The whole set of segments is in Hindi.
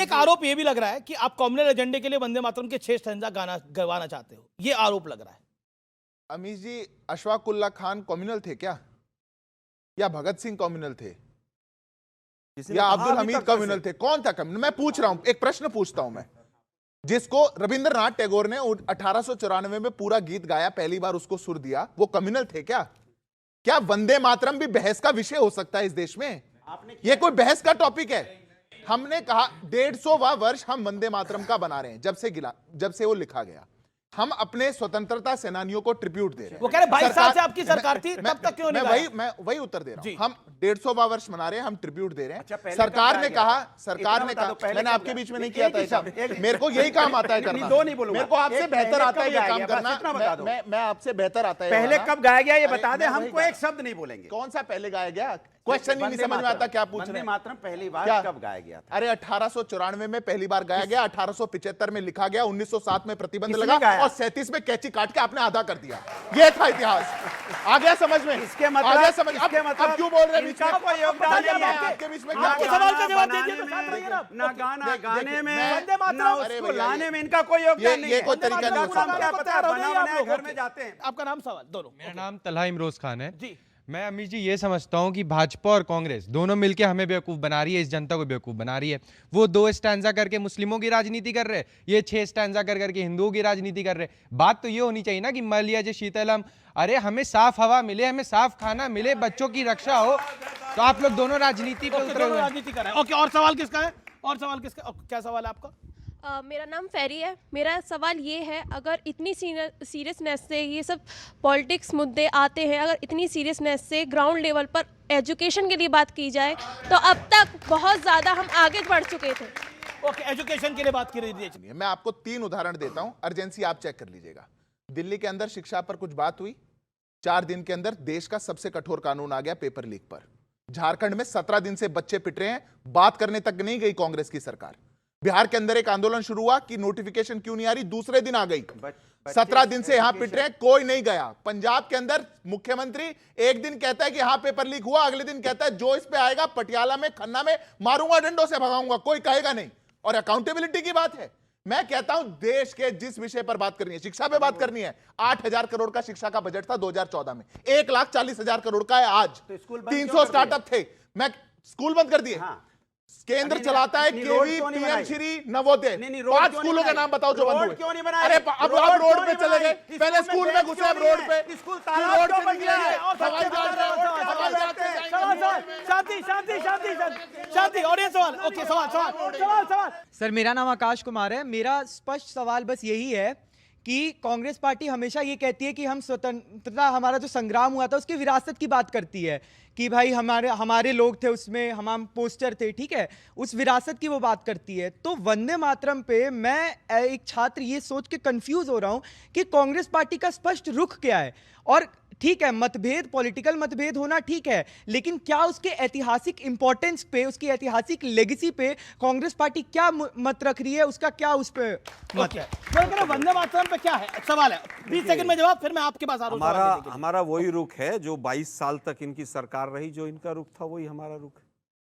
एक आरोप ये भी लग रहा है कि आप कॉम्युनल एजेंडे के लिए वंदे मातरम के 6 स्टैंजा गाना गवाना चाहते हो, ये आरोप लग रहा है। अमीश जी, अशफाक उल्ला खान कम्युनल थे क्या, या भगत सिंह कम्युनल थे, या अब्दुल हमीद कम्युनल थे? कौन था कम्युनल? मैं पूछ रहा हूं, एक प्रश्न पूछता हूं मैं। जिसको रविंद्रनाथ टैगोर ने 1894 में पूरा गीत गाया, पहली बार उसको सुर दिया, वो कम्युनल थे क्या? क्या वंदे मातरम भी बहस का विषय हो सकता है इस देश में? ये कोई बहस का टॉपिक है? हमने कहा 150वां वर्ष हम वंदे मातरम का बना रहे हैं, जब से वो लिखा गया। हम अपने स्वतंत्रता सेनानियों को ट्रिब्यूट दे रहे हैं। वो कह रहे 22 साल से आपकी सरकार थी, तब तक क्यों नहीं गाया? मैं वही उत्तर दे रहा हूं। हम 150वां वर्ष मना रहे हैं, हम ट्रिब्यूट दे रहे हैं। सरकार ने कहा, मैंने आपके बीच में नहीं किया था, मेरे को यही काम आता है करना। मेरे को आपसे बेहतर आता है ये काम करना। मैं आपसे बेहतर आता है। पहले कब गाया गया ये बता दे, हमको एक शब्द नहीं बोलेंगे। कौन सा पहले गाया गया? क्वेश्चन ही नहीं समझ में आता, क्या पूछ रहे हैं? मातरम पहली बार कब गाया गया था? अरे 1894 में पहली बार गाया गया, 1875 में लिखा गया, 1907 में प्रतिबंध लगा और 37 में कैची काट के आपने आधा कर दिया। ये था इतिहास। आ गया समझ में? इसके मतलब, आ गया समझ? अब क्यों बोल रहे हैं बीच में? आपके सवाल का जवाब दीजिए तो साथ रहिए ना। ना गाना गाने में, वंदे मातरम उसको लाने में इनका कोई योगदान नहीं है। ये कोई तरीका नहीं हो सकता। क्या पता, बना बनाया घर में जाते हैं। आपका नाम सवाल दोनों। मेरा नाम तलहा इमरोज खान है जी। मैं अमीश जी ये समझता हूँ कि भाजपा और कांग्रेस दोनों मिलकर हमें बेवकूफ़ बना रही है, इस जनता को बेवकूफ़ बना रही है। वो 2 स्टैंजा करके मुस्लिमों की राजनीति कर रहे हैं, ये 6 स्टैंजा करके हिंदुओं की राजनीति कर रहे हैं। बात तो ये होनी चाहिए ना कि मलिया जे शीतलम, अरे हमें साफ हवा मिले, हमें साफ खाना मिले, बच्चों की रक्षा हो, तो आप लोग दोनों राजनीति पे उतरे हुए हैं। राजनीति कर रहे हैं। ओके, और सवाल किसका है? और सवाल किसका? क्या सवाल है आपका? मेरा नाम फेरी है। मेरा सवाल ये है, अगर इतनी सीरियसनेस से ये सब पॉलिटिक्स मुद्दे आते हैं, अगर इतनी सीरियसनेस से ग्राउंड लेवल पर एजुकेशन के लिए बात की जाए, तो अब तक बहुत ज़्यादा हम आगे बढ़ चुके थे। ओके, एजुकेशन के लिए बात की रही है। मैं आपको 3 उदाहरण देता हूं, अर्जेंसी आप चेक कर लीजिएगा। दिल्ली के अंदर शिक्षा पर कुछ बात हुई, 4 दिन के अंदर देश का सबसे कठोर कानून आ गया पेपर लीक पर। झारखंड में 17 दिन से बच्चे पिट रहे हैं, बात करने तक नहीं गई कांग्रेस की सरकार। बिहार के अंदर एक आंदोलन शुरू हुआ कि नोटिफिकेशन क्यों नहीं आ रही, दूसरे दिन आ गई। 17 दिन से यहां पिट रहे हैं, कोई नहीं गया। पंजाब के अंदर मुख्यमंत्री एक दिन कहता है कि यहां पेपर लीक हुआ, अगले दिन कहता है जो इस पे आएगा पटियाला में, खन्ना में मारूंगा, डंडों से भगाऊंगा, कोई कहेगा नहीं। और अकाउंटेबिलिटी की बात है। मैं कहता हूं देश के जिस विषय पर बात करनी है, शिक्षा पे बात करनी है, 8,000 करोड़ का शिक्षा का बजट था 2014 में, 1,40,000 करोड़ का है आज। 300 स्टार्टअप थे, मैं स्कूल बंद कर दिए। केंद्र चलाता है केवी, पीएम श्री, नवोदय। 5 स्कूलों के नाम बताओ जो बंद हुए। क्यों नहीं बनाए? अरे अब आप रोड पे चले गए, पहले स्कूल में घुसे, अब रोड पे। स्कूल रोड से निकले, हवाई जहाज शांति। और ये सवाल, ओके, सवाल। सर, मेरा नाम आकाश कुमार है। मेरा स्पष्ट सवाल बस यही है कि कांग्रेस पार्टी हमेशा ये कहती है कि हम स्वतंत्रता, हमारा जो संग्राम हुआ था उसकी विरासत की बात करती है कि भाई हमारे लोग थे उसमें, हम पोस्टर थे, ठीक है, उस विरासत की वो बात करती है। तो वंदे मातरम पे मैं एक छात्र ये सोच के कंफ्यूज हो रहा हूँ कि कांग्रेस पार्टी का स्पष्ट रुख क्या है। और ठीक है, मतभेद, पॉलिटिकल मतभेद होना ठीक है, लेकिन क्या उसके ऐतिहासिक इंपॉर्टेंस पे, उसकी ऐतिहासिक लेगेसी पे कांग्रेस पार्टी क्या मत रख रही है, उसका क्या उस पे मत है? वंदे मातरम पे क्या है सवाल है? 20 सेकंड में जवाब, फिर मैं आपके पास आ रहा हूं। हमारा वही रुख है जो 22 साल तक इनकी सरकार रही, जो इनका रुख था वही हमारा रुख है।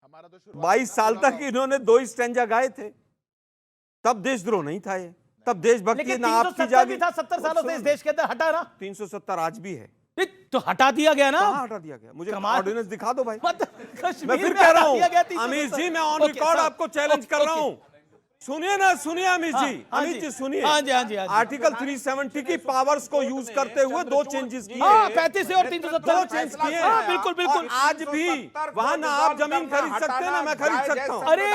हमारा तो 22 साल तक इन्होंने 2 स्टैंजा गाए थे, तब देशद्रोह नहीं था ये, तब देशभक्ति ना आपकी जागी था। 70 सालों से इस देश के अंदर हटा ना। 370 आज भी है, तो हटा दिया गया ना। हटा दिया गया? मुझे ऑर्डिनेंस दिखा दो भाई। मैं फिर कह रहा हूँ अमीश जी, मैं ऑन रिकॉर्ड आपको चैलेंज कर रहा हूँ। सुनिए ना, सुनिए अमीश जी, सुनिए। आर्टिकल 370 की पावर्स को यूज करते हुए 2 चेंजेस किए। 35 और 370 2 चेंज किए। बिल्कुल। आज भी वहां ना आप जमीन खरीद सकते हैं ना मैं खरीद सकता हूँ। अरे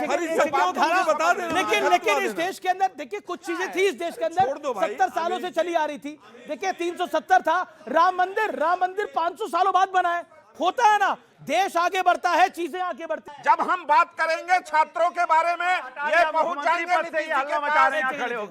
खरीद सकता हूँ, बता देना। लेकिन इस देश के अंदर देखिए कुछ चीजें थी, इस देश के अंदर 70 सालों से चली आ रही थी। देखिए 370 था। राम मंदिर 500 सालों बाद बना है। होता है ना, देश आगे बढ़ता है, चीजें आगे बढ़ती हैं। जब हम बात करेंगे छात्रों के बारे में, ये पहुंच जाएंगे नीतीश जी के पास।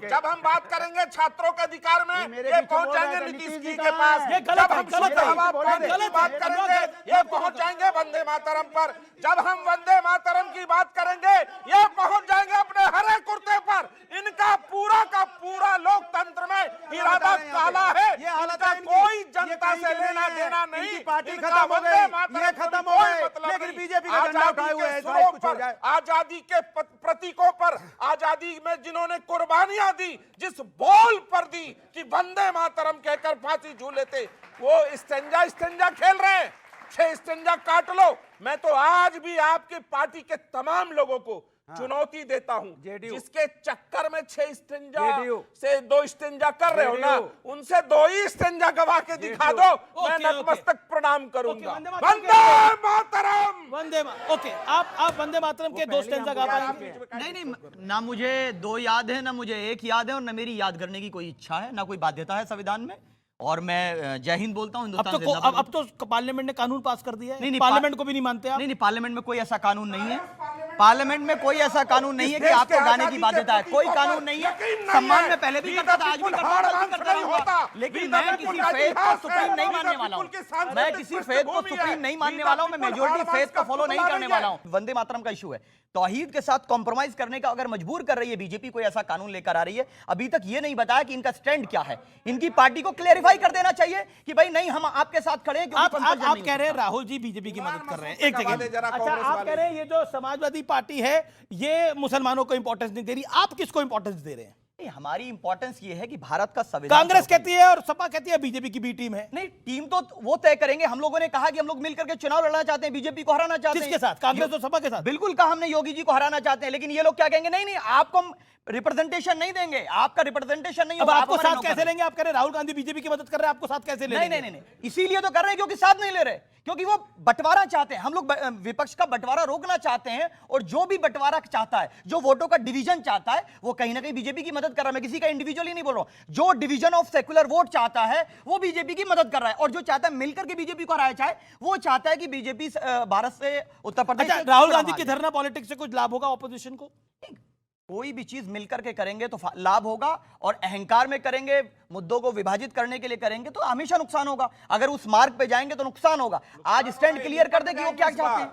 जब हम बात करेंगे छात्रों के अधिकार में, ये पहुंच जाएंगे नीतीश जी के पास। जब हम शुद्ध हवा की बात करेंगे, ये पहुंच जाएंगे वंदे मातरम पर। जब हम वंदे मातरम की बात करेंगे, ये पहुंच जाएंगे अपने हरे कुर्ते पर। इनका पूरा का पूरा लोकतंत्र में इरादा काला है। इनका कोई जनता से लेना देना नहीं। पार्टी खत्म हो गई, ये खत्म हो गए, लेकिन बीजेपी का झंडा उठाए हुए हैं। आजादी के प्रतीकों पर, आजादी में जिन्होंने कुर्बानियां दी, जिस बोल पर दी कि वंदे मातरम कहकर फांसी झूले थे, वो स्टेंजा खेल रहे हैं। 6 स्टेंजा काट लो। मैं तो आज भी आपके पार्टी के तमाम लोगों को चुनौती देता हूं, जिसके चक्कर में 6 स्टेंजा से 2 स्टेंजा कर रहे हो ना, उनसे 2 ही स्टेंजा गवा के दिखा दो, मैं नतमस्तक प्रणाम करूंगा। वंदे मातरम। ओके, आप वंदे मातरम के 2 स्टेंजा गा पाएंगे? नहीं, ना मुझे 2 याद है, ना मुझे 1 याद है, और ना मेरी याद करने की कोई इच्छा है, ना कोई बाध्यता है संविधान में। और मैं जय हिंद बोलता हूं, हिंदुस्तान जिंदाबाद। अब तो पार्लियामेंट ने कानून पास कर दिया है। नहीं, पार्लियामेंट को भी नहीं मानते आप? नहीं, पार्लियामेंट में कोई ऐसा कानून नहीं है। पार्लियामेंट में कोई ऐसा कानून नहीं है कि आपको गाने की बाध्यता है। कोई कानून नहीं है। सम्मान में पहले भी करता था, आज भी करता हूं, लेकिन मैं किसी फेथ को सुप्रीम नहीं मानने वाला हूं। मैं किसी फेथ को सुप्रीम नहीं मानने वाला हूं। मैं मेजॉरिटी फेथ को फॉलो नहीं करने वाला हूं। वंदे मातरम का इशू है, तौहीद के साथ कॉम्प्रोमाइज करने का अगर मजबूर कर रही है बीजेपी, कोई ऐसा कानून लेकर आ रही है, अभी तक ये नहीं बताया कि इनका स्टैंड क्या है। इनकी पार्टी को क्लेरिफाई कर देना चाहिए कि भाई नहीं, हम आपके साथ खड़े हैं। आप कह रहे हैं राहुल जी बीजेपी की मदद कर रहे हैं। एक सेकंड, अच्छा, आप कह रहे हैं ये जो समाजवादी पार्टी है ये मुसलमानों को इंपॉर्टेंस नहीं दे रही, आप किसको इंपॉर्टेंस दे रहे हैं? हमारी इंपॉर्टेंस ये है कि भारत का संविधान, कांग्रेस कहती है और सपा कहती है बीजेपी की बी टीम है। नहीं, टीम तो वो तय करेंगे। हम लोगों ने कहा कि हम लोग मिलकर के चुनाव लड़ना चाहते हैं, बीजेपी को हराना चाहते हैं। किसके साथ? कांग्रेस और सपा के साथ? बिल्कुल कहा हमने, योगी जी को हराना चाहते हैं। लेकिन ये लोग क्या कहेंगे, नहीं नहीं, आपको हम रिप्रेजेंटेशन नहीं देंगे, आपका रिप्रेजेंटेशन नहीं अब होगा। आपको साथ कैसे लेंगे? आप कह रहे राहुल गांधी बीजेपी की मदद कर रहे हैं, आपको साथ कैसे लेंगे? नहीं नहीं नहीं, इसीलिए तो कर रहे हैं क्योंकि साथ नहीं ले रहे, क्योंकि वो बंटवारा चाहते हैं। हम लोग विपक्ष का बंटवारा रोकना चाहते हैं, और जो भी बंटवारा चाहता है, जो वोटों का डिवीजन चाहता है, वो कहीं ना कहीं बीजेपी की मदद कर रहा है। मैं किसी का इंडिविजुअली नहीं बोल रहा हूं। जो डिवीजन ऑफ सेक्युलर वोट चाहता है वो बीजेपी की मदद कर रहा है, और जो चाहता है मिलकर के बीजेपी को हराया जाए, वो चाहता है कि बीजेपी भारत से, उत्तर प्रदेश। अच्छा, राहुल गांधी की धरना पॉलिटिक्स से कुछ लाभ होगा ऑपोजिशन को? कोई भी चीज मिलकर के करेंगे तो लाभ होगा, और अहंकार में करेंगे, मुद्दों को विभाजित करने के लिए करेंगे तो हमेशा नुकसान होगा। अगर उस मार्ग पे जाएंगे तो नुकसान होगा। आज स्टैंड क्लियर कर दे कि वो क्या चाहते हैं।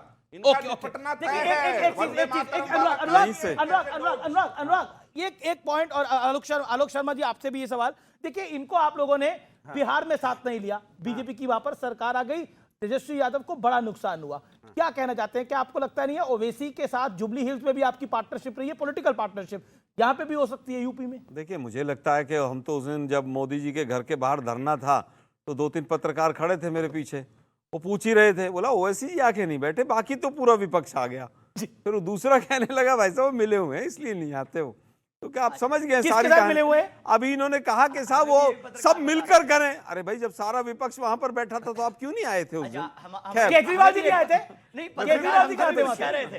अनुराग, एक पॉइंट, और आलोक शर्मा जी आपसे भी ये सवाल। देखिए, इनको आप लोगों ने बिहार में साथ नहीं लिया, बीजेपी की वहां पर सरकार आ गई, तेजस्वी यादव को बड़ा नुकसान हुआ। क्या कहना चाहते हैं? क्या आपको लगता नहीं है ओवैसी के साथ जुबली हिल्स में भी आपकी पार्टनरशिप रही है, पॉलिटिकल पार्टनरशिप, यहां पे भी हो सकती है यूपी में? देखिए, मुझे लगता है कि हम तो उस दिन जब मोदी जी के घर के बाहर धरना था तो 2-3 पत्रकार खड़े थे मेरे पीछे, वो पूछ ही रहे थे, बोला ओवैसी जी आके नहीं बैठे, बाकी तो पूरा विपक्ष आ गया। फिर वो दूसरा कहने लगा भाई साहब मिले हुए हैं इसलिए नहीं आते हो। तो क्या आप समझ गए सारी कहानी? मिले हुए? अभी इन्होंने कहा कि साहब वो सब मिलकर करें। अरे भाई, जब सारा विपक्ष वहां पर बैठा था तो आप क्यों नहीं आए थे उस दिन? केजरीवाल जी नहीं आए थे? नहीं, केजरीवाल जी कहाँ थे वहाँ?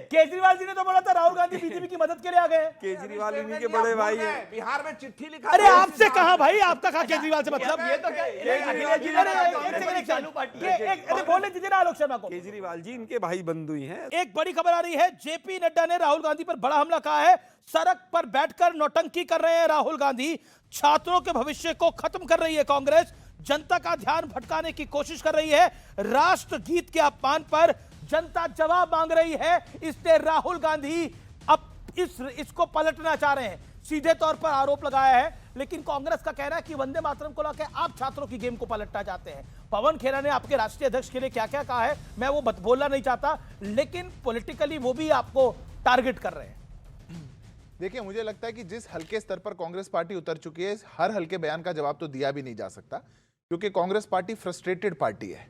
केजरीवाल जी ने तो बोला था राहुल गांधी बीजेपी की मदद के लिए आ गए। केजरीवाल इन्हीं के बड़े भाई हैं। बिहार में चिट्ठी लिखा। अरे आपसे कहा भाई, आपका कहा केजरीवाल से मतलब? ये तो बोलने दीजिए ना आलोक शर्मा को। केजरीवाल जी इनके भाई बंधु ही हैं। एक बड़ी खबर आ रही है, जेपी नड्डा ने राहुल गांधी पर बड़ा हमला कहा है। सड़क पर बैठकर नौटंकी कर रहे हैं राहुल गांधी, छात्रों के भविष्य को खत्म कर रही है कांग्रेस, जनता का ध्यान भटकाने की कोशिश कर रही है, राष्ट्रगीत के अपमान पर जनता जवाब मांग रही है, इसलिए राहुल गांधी अब इसको पलटना चाह रहे हैं, सीधे तौर पर आरोप लगाया है। लेकिन कांग्रेस का कहना है कि वंदे मातरम को लेकर आप छात्रों की गेम को पलटना चाहते हैं। पवन खेरा ने आपके राष्ट्रीय अध्यक्ष के लिए क्या क्या कहा है मैं वो बोलना नहीं चाहता, लेकिन पॉलिटिकली वो भी आपको टारगेट कर रहे हैं। देखिए, मुझे लगता है कि जिस हल्के स्तर पर कांग्रेस पार्टी उतर चुकी है, हर हल्के बयान का जवाब तो दिया भी नहीं जा सकता, क्योंकि कांग्रेस पार्टी फ्रस्ट्रेटेड पार्टी है।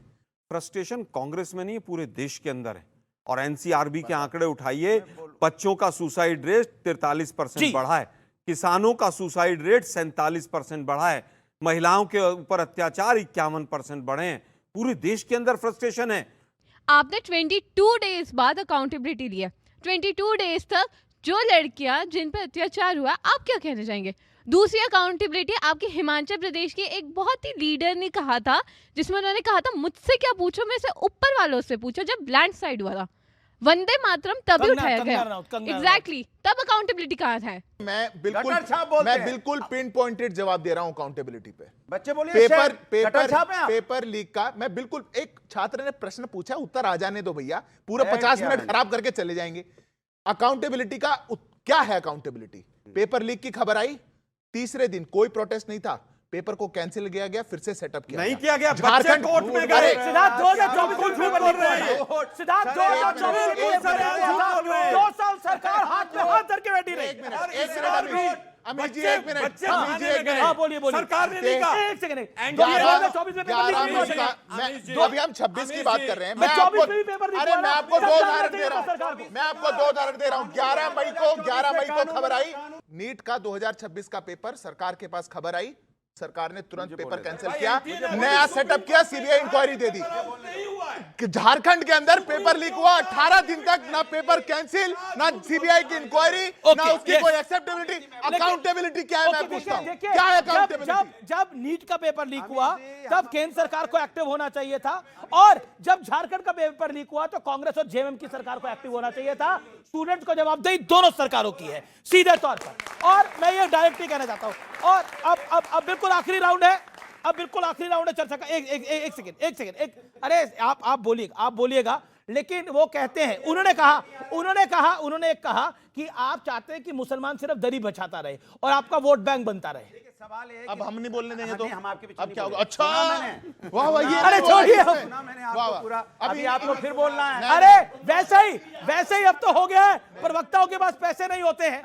फ्रस्ट्रेशन कांग्रेस में नहीं, पूरे देश के अंदर है। और एनसीआरबी के आंकड़े उठाइए, बच्चों का सुसाइड रेट 43% बढ़ा है, किसानों का सुसाइड रेट 47% बढ़ा है, महिलाओं के ऊपर अत्याचार 51% बढ़े हैं। पूरे देश के अंदर फ्रस्ट्रेशन है। आपने 22 डेज बाद अकाउंटेबिलिटी लिया, 22 डेज तक जो लड़कियां जिन पर अत्याचार हुआ, आप क्या कहना चाहेंगे? दूसरी अकाउंटेबिलिटी आपके हिमाचल प्रदेश के एक बहुत ही लीडर ने कहा था, जिसमें उन्होंने कहा था मुझसे क्या पूछो, मैं से ऊपर वालों से पूछो, जब लैंड स्लाइड हुआ था। वंदे मातरम तभी उठाया गया। एग्जैक्टली, तब अकाउंटेबिलिटी कहाँ था? मैं बिल्कुल पिन पॉइंटेड जवाब दे रहा हूं अकाउंटेबिलिटी पे। बच्चे बोलिए पेपर लीक का मैं बिल्कुल, एक छात्र ने प्रश्न पूछा, उत्तर आ जाने दो भैया, पूरा 50 मिनट खराब करके चले जाएंगे। अकाउंटेबिलिटी का क्या है? अकाउंटेबिलिटी, पेपर लीक की खबर आई, तीसरे दिन कोई प्रोटेस्ट नहीं था, पेपर को कैंसिल किया गया, फिर से सेटअप किया नहीं गया। किया गया, बच्चे झारखंड कोर्ट में गए। सिद्धार्थ 2024 में झूठ बोल रहे हैं। सिद्धार्थ 2024 में 2 साल सरकार हाथ में हाथ धर के बैठी रही। एक मिनट अमित जी, एक मिनट बच्चे अमित जी, एक मिनट। हाँ बोलिए बोलिए। सरकार ने नहीं कहा। एक सेकंड। 2024 में पेपर लीक नहीं हुआ। अभी हम 26 की बात कर रहे हैं। मैं 24 में भी पेपर लीक अरे हुआ मैं ना। आपको दो सरकार उदाहरण ने दे रहा सरकार हूँ, को। मैं आपको 2 उदाहरण दे रहा हूँ। 11 मई को खबर आई, नीट का 2026 का पेपर सरकार के पास खबर आई, सरकार ने तुरंत पेपर कैंसिल किया, नया सेटअप किया, सीबीआई इंक्वायरी दे दी। झारखंड के अंदर पेपर लीक हुआ, 18 दिन तक ना पेपर कैंसिल, ना सीबीआई की इंक्वायरी, ना उसकी कोई एक्सेप्टेबिलिटी, अकाउंटेबिलिटी क्या है मैं पूछता हूँ, क्या है अकाउंटेबिलिटी? जब नीट का पेपर लीक हुआ तब केंद्र सरकार को एक्टिव होना चाहिए था, और जब झारखंड का पेपर लीक हुआ तो कांग्रेस और जेएमएम की सरकार को एक्टिव होना चाहिए था। स्टूडेंट्स को जवाबदेही दोनों सरकारों की है सीधे तौर पर, और मैं ये डायरेक्टली कहना चाहता हूं। और अब बिल्कुल आखिरी राउंड है, अब बिल्कुल आखिरी राउंड है चर्चा का। एक सेकंड, अरे आप बोलिएगा, लेकिन वो कहते हैं, उन्होंने कहा कि आप चाहते हैं कि मुसलमान सिर्फ दरी बचाता रहे और आपका वोट बैंक बनता रहे। सवाल है अब हम नहीं बोलने देंगे तो हम आपके पीछे अब नहीं क्या होगा? बोले। अच्छा मैंने। वाह वाह, ये अरे छोड़िए, सुना मैंने आपको पूरा, अभी आपको फिर बोलना है। अरे वैसे ही अब तो हो गया है, प्रवक्ताओं के पास पैसे नहीं होते हैं,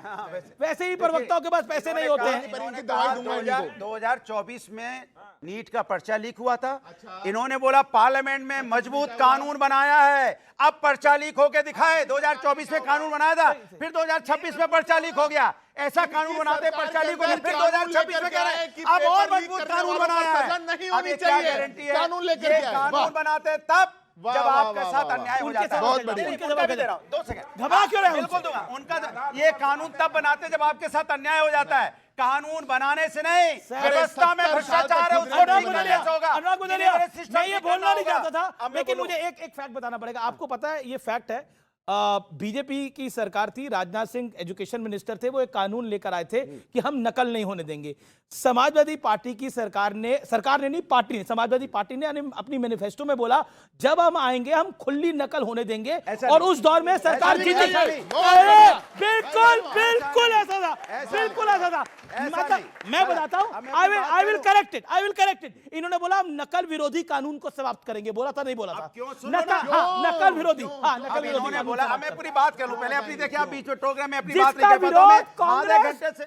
वैसे ही प्रवक्ताओं के पास पैसे नहीं होते हैं। इनकी दवाई दूंगा इनको। 2024 में नीट का पर्चा लीक हुआ था, इन्होंने बोला पार्लियामेंट में मजबूत कानून बनाया है, अब पर्चा लीक होके दिखाए। 2024 में कानून बनाया था, फिर 2026 में पर्चा लीक हो गया। ऐसा कानून बनाते पर्चा लीक हो गया, फिर 2026 में कह रहे हैं अब और मजबूत कानून बनाया है। नहीं अब होनी ये क्या चाहिए, गारंटी है? कानून लेकर ये के आए। कानून बनाते तब वाह, जब वाह, आपके वाह, साथ वाह, अन्याय हो उनके जाता है। बहुत बढ़िया। उनका भी दे रहा हूं, 2 सेकंड। घबरा क्यों रहे हो? बिल्कुल दूंगा उनका। ये कानून तब बनाते जब आपके साथ अन्याय हो जाता है, कानून बनाने से नहीं, व्यवस्था में भ्रष्टाचार है उसको ठीक करने से होगा। अनुराग गुजरिया, मैं ये बोलना नहीं चाहता था, अब मैं लेकिन बोलूं। मुझे एक फैक्ट बताना पड़ेगा। आपको पता है ये फैक्ट है, बीजेपी की सरकार थी, राजनाथ सिंह एजुकेशन मिनिस्टर थे, वो एक कानून लेकर आए थे कि हम नकल नहीं होने देंगे। समाजवादी पार्टी की सरकार ने नहीं, पार्टी ने, समाजवादी पार्टी ने अपनी मैनिफेस्टो में बोला जब हम आएंगे हम खुली नकल होने देंगे, और उस दौर में सरकार जीती। बिल्कुल ऐसा था। मतलब मैं बताता हूं, आई विल करेक्ट इट। इन्होंने बोला हम नकल विरोधी कानून को समाप्त करेंगे, बोला था नहीं बोला था? नकल विरोधी, नकल इन्होंने बोला। मैं पूरी बात कर लूं पहले अपनी, देखिए आप बीच में प्रोग्राम में अपनी बात जिसका नहीं कर पाता विरोध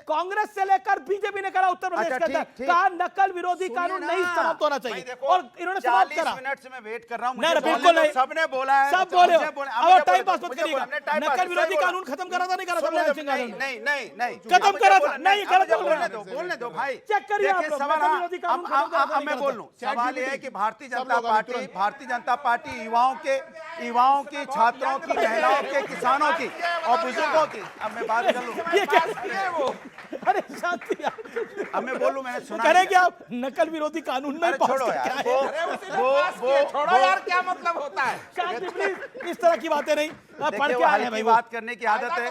कांग्रेस से लेकर बीजेपी ने करा उत्तर प्रदेश के अंदर, कहा नकल विरोधी कानून नहीं समाप्त होना चाहिए, और इन्होंने समाप्त करा। 40 मिनट से मैं वेट कर रहा हूं, नहीं बिल्कुल नहीं, सबने बोला है, सब बोले हो। अब टाइम पास मत मुझे करिएगा। बोलना, नकल विरोधी कानून खत्म करा था नहीं करा था? नहीं खत्म करा था, नहीं गलत बोल रहे हैं। बोलने दो भाई, चेक करिए आप देखिए लोग, सवाल, नकल विरोधी कानून खत्म करा था अब नहीं मैं करा बोल था? लूं। सवाल ये है कि भारतीय जनता पार्टी युवाओं की, छात्रों की, महिलाओं के, किसानों की और बुजुर्गों की, अब मैं बात कर लूं। ये क्या वो? अरे शांति यार, अब मैं बोलूं, मैंने सुना कह रहे हैं कि आप नकल विरोधी कानून नहीं पास छोड़ो करके यार, आए। छोड़ो यार, क्या मतलब होता है? शांति प्लीज, इस तरह की बातें नहीं, पढ़ देखिए, के वो आए हैं हल्की भाई। बात करने की आदत है।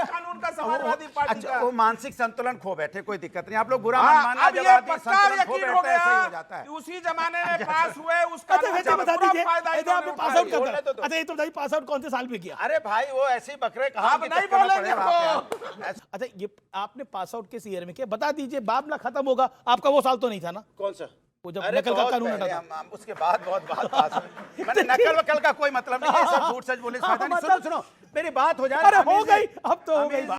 कानून का समाजवादी पार्टी अच्छा, का। वो मानसिक संतुलन खो बैठे, कोई दिक्कत नहीं। आप लोग बुरा हाँ, मानना, अब जब ये आदमी पक्का संतुलन खो यकीन हो बैठता है ऐसा ही हो गया जाता है। कि उसी जमाने में पास हुए उसका अच्छा वैसे बता दीजिए, यदि आपने पास आउट बोलने कर, तो दो। अच्छा ये तो बताइए पास आउट कौन से साल में किया? अरे भाई वो ऐसे ही बकरे कहा आप नहीं बोलेंगे अच्छा ये आपने पास आउट किस ईयर में किया बता दीजिए, मामला खत्म होगा। आपका वो साल तो नहीं था ना? कौन सा? वो जब अरे नकल का बहुत कानून पहले हटा था। उसके बाद बहुत पास हुए। मैंने नकल वकल का कोई मतलब नहीं है, सब झूठ सच बोले से फायदा नहीं। सुनो मेरी बात हो जाए। अरे हो गई, अब तो हो गई।